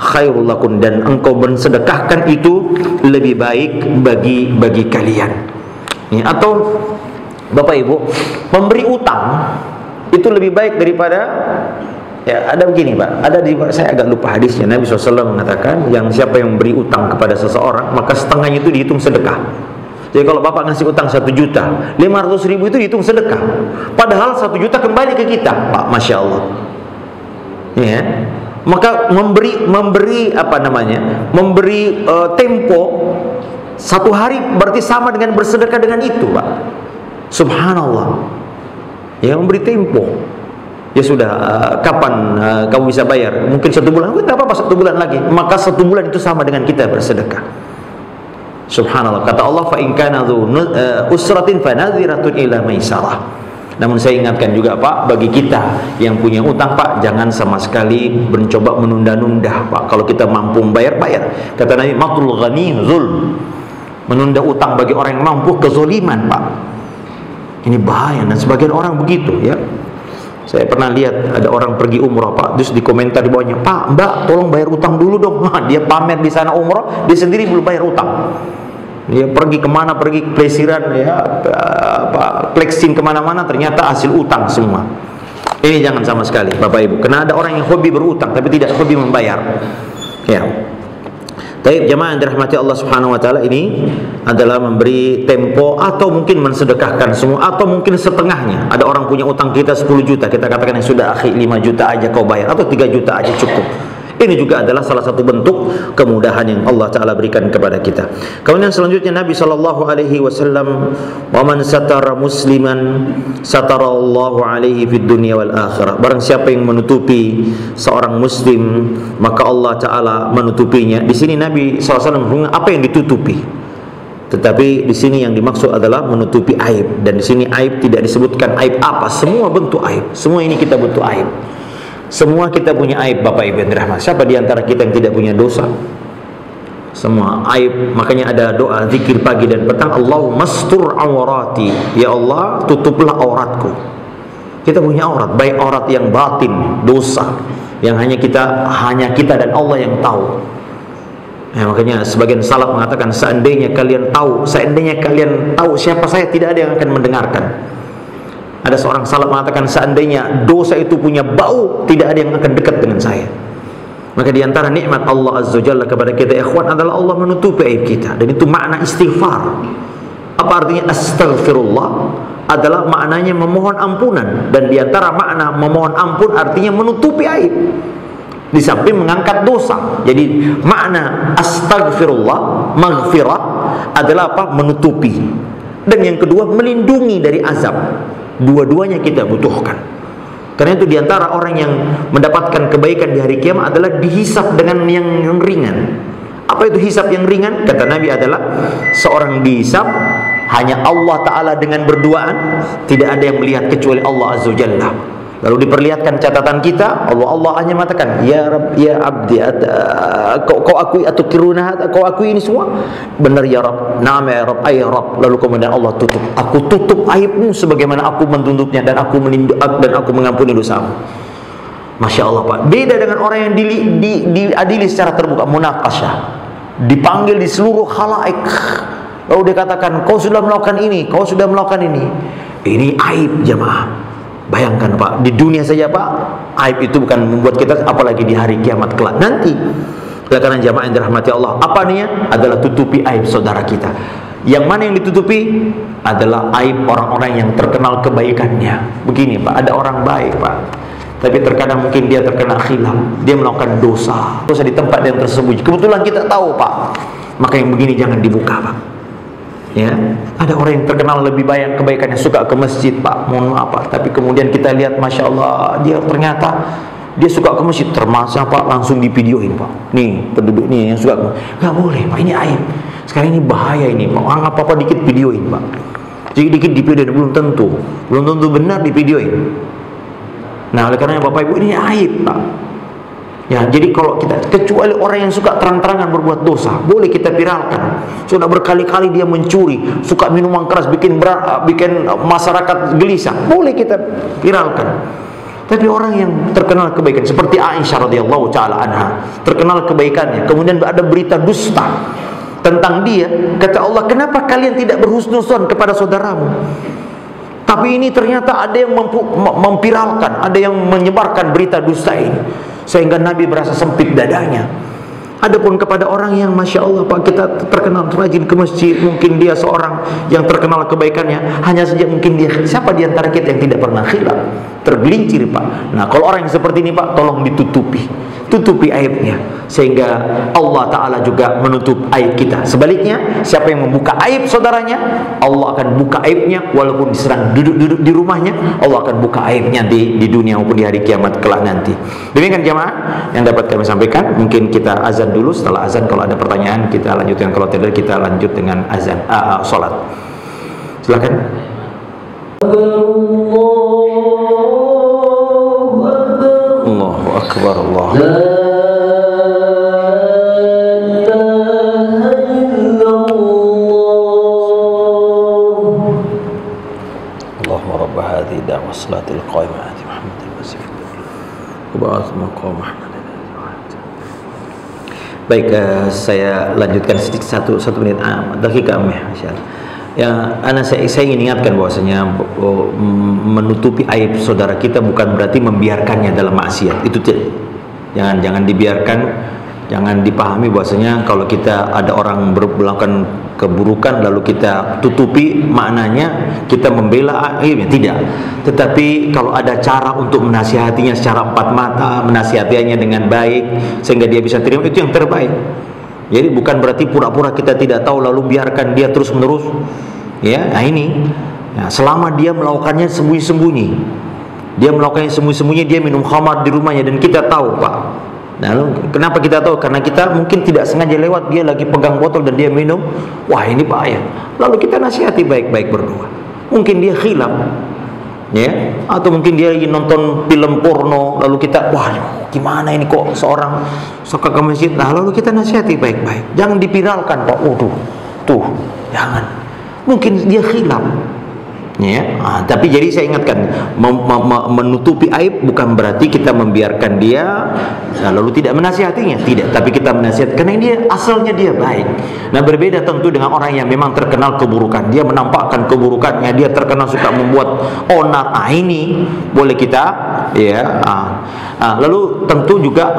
khairul lakum, dan engkau bersedekahkan itu lebih baik bagi kalian. Ya, atau Bapak Ibu, memberi utang itu lebih baik daripada, ya ada begini Pak, ada di, saya agak lupa hadisnya, Nabi SAW mengatakan, yang siapa yang memberi utang kepada seseorang, maka setengahnya itu dihitung sedekah. Jadi kalau Bapak ngasih utang 1 juta, 500.000 itu dihitung sedekah. Padahal 1 juta kembali ke kita, Pak, Masya Allah. Ya, maka memberi apa namanya, memberi tempo 1 hari berarti sama dengan bersedekah dengan itu, Pak. Subhanallah. Ya, memberi tempo. Ya sudah, kapan kamu bisa bayar? Mungkin 1 bulan, tidak apa-apa 1 bulan lagi. Maka 1 bulan itu sama dengan kita bersedekah. Subhanallah. Kata Allah, fa in kana dzu usratin fa nadhiratun ila maisarah. Namun saya ingatkan juga Pak, bagi kita yang punya utang Pak, jangan sama sekali mencoba menunda-nunda Pak. Kalau kita mampu bayar, bayar. Kata Nabi, matul ghani zulm. Menunda utang bagi orang yang mampu kezoliman Pak. Ini bahaya, dan sebagian orang begitu ya. Saya pernah lihat ada orang pergi umroh Pak, terus di komentar di bawahnya, Pak, Mbak, tolong bayar utang dulu dong. Dia pamer di sana umroh, dia sendiri belum bayar utang. Dia pergi kemana, pergi plesiran ya, flexing kemana-mana, ternyata hasil utang semua. Ini jangan sama sekali Bapak Ibu, karena ada orang yang hobi berutang tapi tidak hobi membayar. Ya. Taib jamaah yang dirahmati Allah Subhanahu wa taala, ini adalah memberi tempo atau mungkin mensedekahkan semua atau mungkin setengahnya. Ada orang punya utang kita 10 juta, kita katakan yang sudah akhi 5 juta aja kau bayar atau 3 juta aja cukup. Ini juga adalah salah satu bentuk kemudahan yang Allah Ta'ala berikan kepada kita. Kemudian selanjutnya Nabi SAW, wa man satara musliman satarallahu alaihi fid dunya wal akhirah. Barang siapa yang menutupi seorang muslim, maka Allah Ta'ala menutupinya. Di sini Nabi SAW mengatakan apa yang ditutupi. Tetapi di sini yang dimaksud adalah menutupi aib. Dan di sini aib tidak disebutkan aib apa, semua bentuk aib. Semua ini kita bentuk aib. Semua kita punya aib Bapak Ibu yang dirahmati. Siapa di antara kita yang tidak punya dosa? Semua aib. Makanya ada doa zikir pagi dan petang, Allahumma mastur awrati. Ya Allah, tutuplah auratku. Kita punya aurat, baik aurat yang batin, dosa, yang hanya kita dan Allah yang tahu. Ya, makanya sebagian salaf mengatakan, seandainya kalian tahu siapa saya, tidak ada yang akan mendengarkan. Ada seorang salaf mengatakan, seandainya dosa itu punya bau, tidak ada yang akan dekat dengan saya. Maka diantara nikmat Allah Azza wa Jalla kepada kita ikhwan adalah Allah menutupi aib kita. Dan itu makna istighfar. Apa artinya astaghfirullah? Adalah maknanya memohon ampunan. Dan diantara makna memohon ampun artinya menutupi aib, di samping mengangkat dosa. Jadi makna astaghfirullah, maghfirah, adalah apa? Menutupi. Dan yang kedua, melindungi dari azab. Dua-duanya kita butuhkan. Karena itu diantara orang yang mendapatkan kebaikan di hari kiamat adalah dihisab dengan yang ringan. Apa itu hisab yang ringan? Kata Nabi adalah seorang dihisab hanya Allah Ta'ala dengan berduaan, tidak ada yang melihat kecuali Allah Azza wa Jalla. Lalu diperlihatkan catatan kita, Allah hanya mengatakan, ya Rabb, ya Abdi, kau akui atau kiruna, kau akui ini semua? Benar ya Rabb, na'am ya Rabb, ay Rabb. Lalu kemudian Allah tutup, aku tutup aibmu sebagaimana aku menutupnya, dan aku mengampuni dosamu. Masya Allah Pak. Beda dengan orang yang diadili secara terbuka, munaqasyah, dipanggil di seluruh khalaik, lalu dia katakan, kau sudah melakukan ini, kau sudah melakukan ini. Ini aib jamaah. Bayangkan Pak, di dunia saja Pak, aib itu bukan membuat kita, apalagi di hari kiamat kelak nanti. Karena jamaah yang dirahmati Allah, apa niat? Adalah tutupi aib saudara kita. Yang mana yang ditutupi? Adalah aib orang-orang yang terkenal kebaikannya. Begini Pak, ada orang baik Pak, tapi terkadang mungkin dia terkena khilaf, dia melakukan dosa di tempat yang tersembunyi. Kebetulan kita tahu Pak, maka yang begini jangan dibuka Pak. Ya, ada orang yang terkenal lebih banyak kebaikannya, suka ke masjid Pak, mohon maaf Pak, tapi kemudian kita lihat Masya Allah, dia ternyata dia suka ke masjid, termasuk Pak, langsung divideoin Pak. Nih penduduk nih yang suka ke masjid. Gak boleh Pak, ini aib. Sekarang ini bahaya ini Pak, apa-apa dikit videoin Pak. Jadi dikit divideoin, belum tentu benar divideoin. Nah oleh karena Bapak Ibu, ini aib Pak. Ya, jadi kalau kita, kecuali orang yang suka terang-terangan berbuat dosa, boleh kita viralkan. Sudah berkali-kali dia mencuri, suka minuman keras, bikin masyarakat gelisah, boleh kita viralkan. Tapi orang yang terkenal kebaikan seperti Aisyah radhiyallahu taala anha, terkenal kebaikannya, kemudian ada berita dusta tentang dia, kata Allah, kenapa kalian tidak berhusnuzon kepada saudaramu? Tapi ini ternyata ada yang memviralkan, ada yang menyebarkan berita dusta ini, sehingga Nabi berasa sempit dadanya. Adapun kepada orang yang Masya Allah Pak, kita terkenal rajin ke masjid, mungkin dia seorang yang terkenal kebaikannya, hanya saja mungkin dia, siapa di antara kita yang tidak pernah khilaf, tergelincir Pak. Nah kalau orang yang seperti ini Pak, tolong tutupi aibnya, sehingga Allah Ta'ala juga menutup aib kita. Sebaliknya, siapa yang membuka aib saudaranya, Allah akan buka aibnya, walaupun diserang duduk di rumahnya, Allah akan buka aibnya di dunia maupun di hari kiamat kelak nanti. Demikian jamaah yang dapat kami sampaikan. Mungkin kita azan dulu, setelah azan kalau ada pertanyaan kita lanjutkan, kalau tidak kita lanjut dengan azan salat. Silakan. Allahu Akbar, Allahu Allahumma rabb hadhihi da'wah salatil qa'imah ati Muhammadil Masih wa ba'ath maqam Muhammad. Baik, saya lanjutkan sedikit satu menit dakika insyaallah. Ya, saya ingin ingatkan bahwasanya menutupi aib saudara kita bukan berarti membiarkannya dalam maksiat. Itu jangan dibiarkan, jangan dipahami bahwasanya kalau kita ada orang melakukan keburukan lalu kita tutupi, maknanya kita membela aibnya, tidak. Tetapi kalau ada cara untuk menasihatinya secara empat mata, menasihatinya dengan baik sehingga dia bisa terima, itu yang terbaik. Jadi bukan berarti pura-pura kita tidak tahu lalu biarkan dia terus menerus. Ya, nah ini ya, selama dia melakukannya sembunyi-sembunyi, dia minum khamar di rumahnya dan kita tahu Pak. Nah, kenapa kita tahu? Karena kita mungkin tidak sengaja lewat, dia lagi pegang botol dan dia minum. Wah, ini bahaya. Lalu kita nasihati baik-baik berdua. Mungkin dia khilaf, ya, atau mungkin dia lagi nonton film porno, lalu kita, wah, gimana ini kok seorang suka ke masjid. Nah, lalu kita nasihati baik-baik. Jangan dipiralkan, Pak. Tuh, jangan. Mungkin dia khilaf. Ya, tapi jadi saya ingatkan, menutupi aib bukan berarti kita membiarkan dia lalu tidak menasihatinya, tidak. Tapi kita menasihati karena dia asalnya dia baik. Nah, berbeda tentu dengan orang yang memang terkenal keburukan, dia menampakkan keburukannya, dia terkenal suka membuat onar. Ini boleh kita, ya. Lalu tentu juga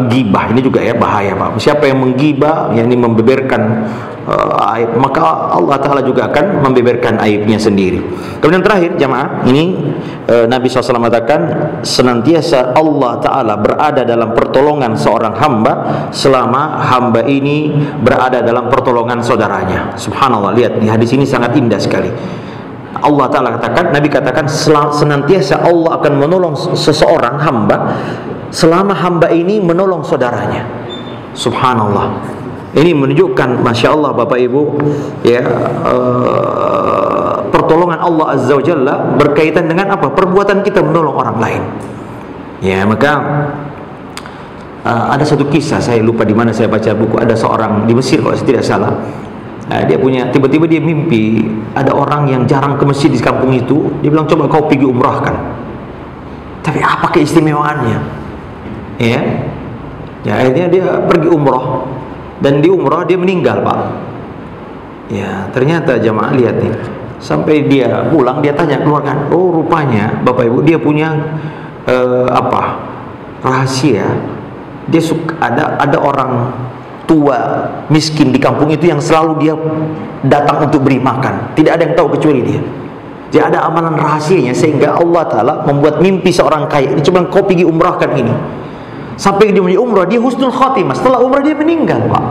gibah ini juga ya bahaya Pak. Siapa yang menggibah, yakni membeberkan aib, maka Allah Ta'ala juga akan membeberkan aibnya sendiri. Kemudian terakhir jamaah, ini Nabi SAW mengatakan senantiasa Allah Ta'ala berada dalam pertolongan seorang hamba selama hamba ini berada dalam pertolongan saudaranya. Subhanallah, lihat di hadis ini sangat indah sekali. Allah Ta'ala katakan, Nabi katakan senantiasa Allah akan menolong seseorang hamba selama hamba ini menolong saudaranya. Subhanallah. Ini menunjukkan, Masya Allah Bapak Ibu, ya, pertolongan Allah Azza wa Jalla berkaitan dengan apa? Perbuatan kita menolong orang lain. Ya, maka ada satu kisah, saya lupa di mana saya baca buku, ada seorang di Mesir kalau saya tidak salah. Dia punya, tiba-tiba dia mimpi ada orang yang jarang ke masjid di kampung itu. Dia bilang, coba kau pergi umrahkan. Tapi apa keistimewaannya? Ya, akhirnya dia pergi umrah. Dan di umrah dia meninggal Pak. Ya, ternyata jamaah lihat nih, sampai dia pulang dia tanya keluarga, oh rupanya Bapak Ibu dia punya rahasia. Dia suka, ada orang tua miskin di kampung itu yang selalu dia datang untuk beri makan. Tidak ada yang tahu kecuali dia. Jadi ada amalan rahasianya sehingga Allah Ta'ala membuat mimpi seorang kaya ini, coba kau pergi umrahkan ini. Sampai dia punya umrah, dia husnul khatimah. Setelah umrah dia meninggal Pak.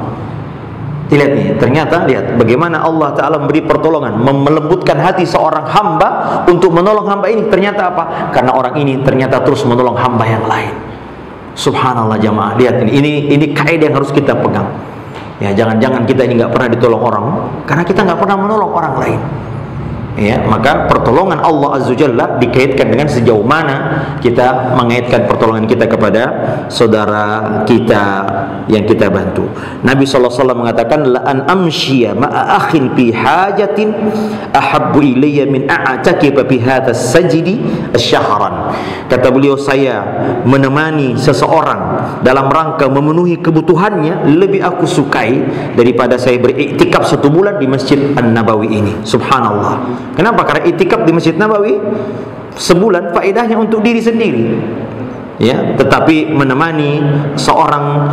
Lihat nih, ternyata lihat bagaimana Allah Ta'ala memberi pertolongan, melembutkan hati seorang hamba untuk menolong hamba ini. Ternyata apa? Karena orang ini ternyata terus menolong hamba yang lain. Subhanallah jamaah, lihat ini kaidah yang harus kita pegang. Ya, jangan-jangan kita ini nggak pernah ditolong orang karena kita nggak pernah menolong orang lain. ya, maka pertolongan Allah Azza Jalla dikaitkan dengan sejauh mana kita mengaitkan pertolongan kita kepada saudara kita yang kita bantu. Nabi SAW mengatakan, la an amshiya ma'a akhin fi hajatin ahabbu ilayya min a'takifa fi hadha sajdi asyahran. Kata beliau, saya menemani seseorang dalam rangka memenuhi kebutuhannya lebih aku sukai daripada saya beriktikaf 1 bulan di Masjid An-Nabawi ini. Subhanallah. Kenapa? Karena iktikaf di Masjid Nabawi sebulan faedahnya untuk diri sendiri, ya. Tetapi menemani seorang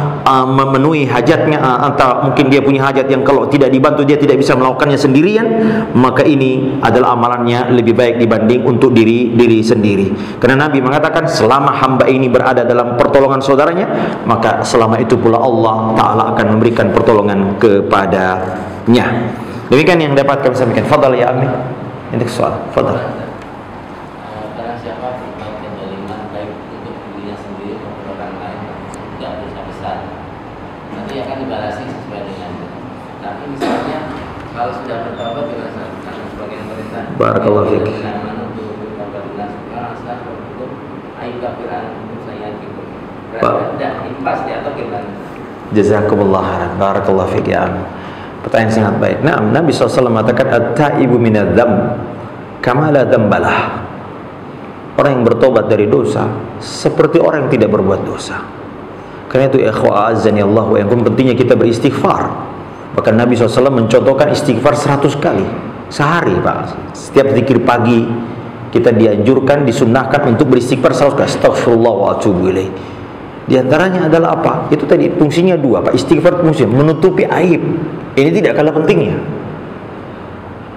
memenuhi hajatnya, atau mungkin dia punya hajat yang kalau tidak dibantu dia tidak bisa melakukannya sendirian, maka ini adalah amalannya lebih baik dibanding untuk diri sendiri. Karena Nabi mengatakan, selama hamba ini berada dalam pertolongan saudaranya, maka selama itu pula Allah Ta'ala akan memberikan pertolongan kepadanya. Demikian yang dapat kami sampaikan. Fadal ya Ami. Ini soal. Fadal. Barang siapa berbuat kezaliman baik untuk dirinya sendiri maupun orang lain, tidak besar-besar, nanti akan dibalasi sesuai dengannya. Tapi misalnya kalau sudah bertobat dengan karena sebagian perintah, Barakallahu fiik. untuk bertobat dengan sekarang untuk aib kafiran untuk saya gitu. Berarti tidak impas dia atau gimana? Jazakumullah khairan. Barakallahu fiik ya Ami. Pertanyaan sangat baik. Nah, Nabi SAW mengatakan, at-taibu minadz-dzamb kama la dzambalah. Orang yang bertobat dari dosa seperti orang yang tidak berbuat dosa. Karena itu ikhwa azani Allah wa yakum, pentingnya kita beristighfar. Bahkan Nabi SAW mencontohkan istighfar 100 kali sehari, Pak. Setiap zikir pagi kita dianjurkan, disunnahkan untuk beristighfar 100 kali. Astaghfirullah wa atubu ilaih. Di antaranya adalah apa? Itu tadi fungsinya 2, Pak. Istighfar fungsinya menutupi aib. Ini tidak kalah pentingnya.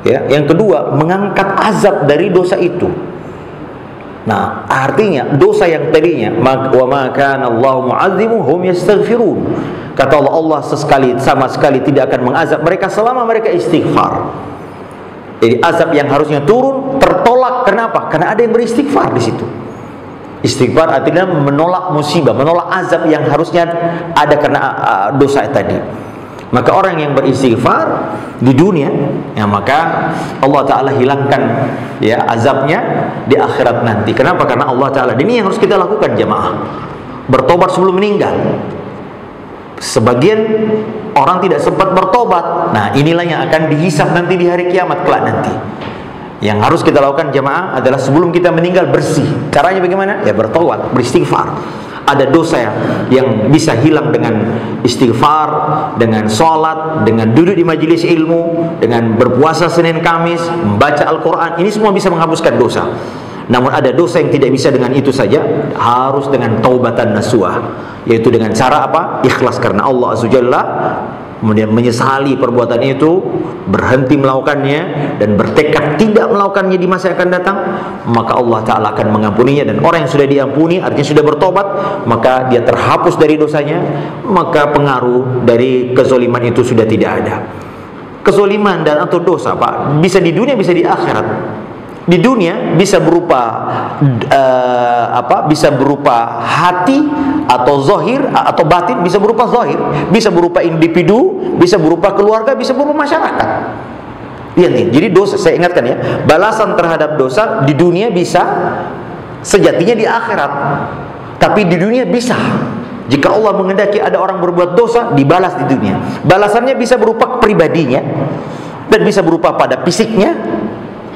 Ya, yang kedua, mengangkat azab dari dosa itu. Nah, artinya dosa yang tadinya wa ma kana Allahu mu'adzibuhum yastaghfirun. Kata Allah, Allah sama sekali tidak akan mengazab mereka selama mereka istighfar. Jadi azab yang harusnya turun tertolak. Kenapa? Karena ada yang beristighfar di situ. Istighfar artinya menolak musibah, menolak azab yang harusnya ada karena dosa tadi. Maka orang yang beristighfar di dunia, ya maka Allah Ta'ala hilangkan ya azabnya di akhirat nanti. Kenapa? Karena Allah Ta'ala, ini yang harus kita lakukan jamaah, bertobat sebelum meninggal. Sebagian orang tidak sempat bertobat. Nah, inilah yang akan dihisab nanti di hari kiamat kelak nanti. Yang harus kita lakukan jamaah adalah sebelum kita meninggal bersih. Caranya bagaimana? Ya bertobat, beristighfar. Ada dosa yang bisa hilang dengan istighfar, dengan sholat, dengan duduk di majelis ilmu, dengan berpuasa Senin Kamis, membaca Al-Quran. Ini semua bisa menghapuskan dosa. Namun ada dosa yang tidak bisa dengan itu saja, harus dengan taubatan nasuha, yaitu dengan cara apa? Ikhlas karena Allah Azza Jalla, kemudian menyesali perbuatan itu, berhenti melakukannya, dan bertekad tidak melakukannya di masa yang akan datang, maka Allah Ta'ala akan mengampuninya. Dan orang yang sudah diampuni, artinya sudah bertobat, maka dia terhapus dari dosanya, maka pengaruh dari kezoliman itu sudah tidak ada. Kezoliman dan atau dosa, Pak, bisa di dunia, bisa di akhirat. Di dunia bisa berupa bisa berupa hati atau zahir atau batin, bisa berupa zahir, bisa berupa individu, bisa berupa keluarga, bisa berupa masyarakat. Iya nih. Jadi dosa, saya ingatkan ya, balasan terhadap dosa di dunia bisa, sejatinya di akhirat. Tapi di dunia bisa. Jika Allah menghendaki ada orang berbuat dosa, dibalas di dunia. Balasannya bisa berupa pribadinya, dan bisa berupa pada fisiknya,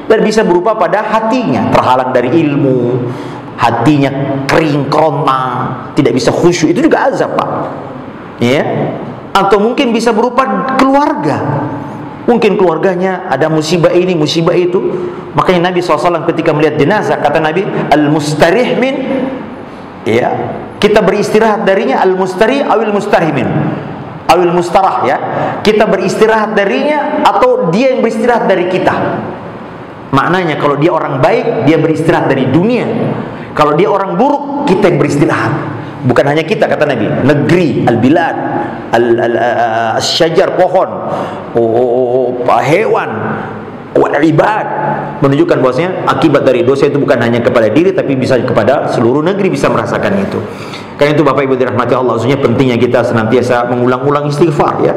dan bisa berupa pada hatinya, terhalang dari ilmu, hatinya kering, kerontang, tidak bisa khusyuk, itu juga azab, Pak. Ya. Atau mungkin bisa berupa keluarga. Mungkin keluarganya ada musibah ini, musibah itu. Makanya Nabi SAW ketika melihat jenazah, kata Nabi, al-mustarih min, ya, kita beristirahat darinya, al-mustarih awil mustarimin, awil mustarah, ya, kita beristirahat darinya atau dia yang beristirahat dari kita. Maknanya kalau dia orang baik, dia beristirahat dari dunia. Kalau dia orang buruk, kita yang beristirahat. Bukan hanya kita, kata Nabi, negeri, al-bilad, al-syajar, pohon, hewan, wal-ibad, menunjukkan bahwasanya akibat dari dosa itu bukan hanya kepada diri, tapi bisa kepada seluruh negeri bisa merasakan itu. Karena itu Bapak Ibu dirahmati Allah, maksudnya pentingnya kita senantiasa mengulang-ulang istighfar ya.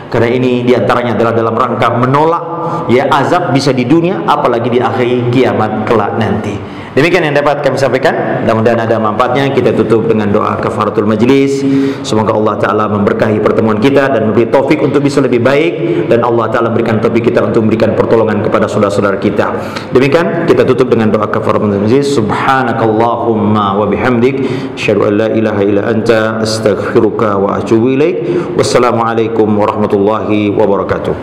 Karena ini diantaranya adalah dalam rangka menolak ya azab bisa di dunia, apalagi di akhir kiamat kelak nanti. Demikian yang dapat kami sampaikan. Mudah-mudahan ada manfaatnya. Kita tutup dengan doa kafaratul majlis. Semoga Allah Ta'ala memberkahi pertemuan kita dan memberi taufik untuk bisa lebih baik, dan Allah Ta'ala memberikan taufik kita untuk memberikan pertolongan kepada saudara-saudara kita. Demikian kita tutup dengan doa kafaratul majlis. Subhanakallahumma wa bihamdik, asyhadu an la ilaha illa anta, astaghfiruka wa atubu ilaik. Wassalamualaikum warahmatullahi wabarakatuh.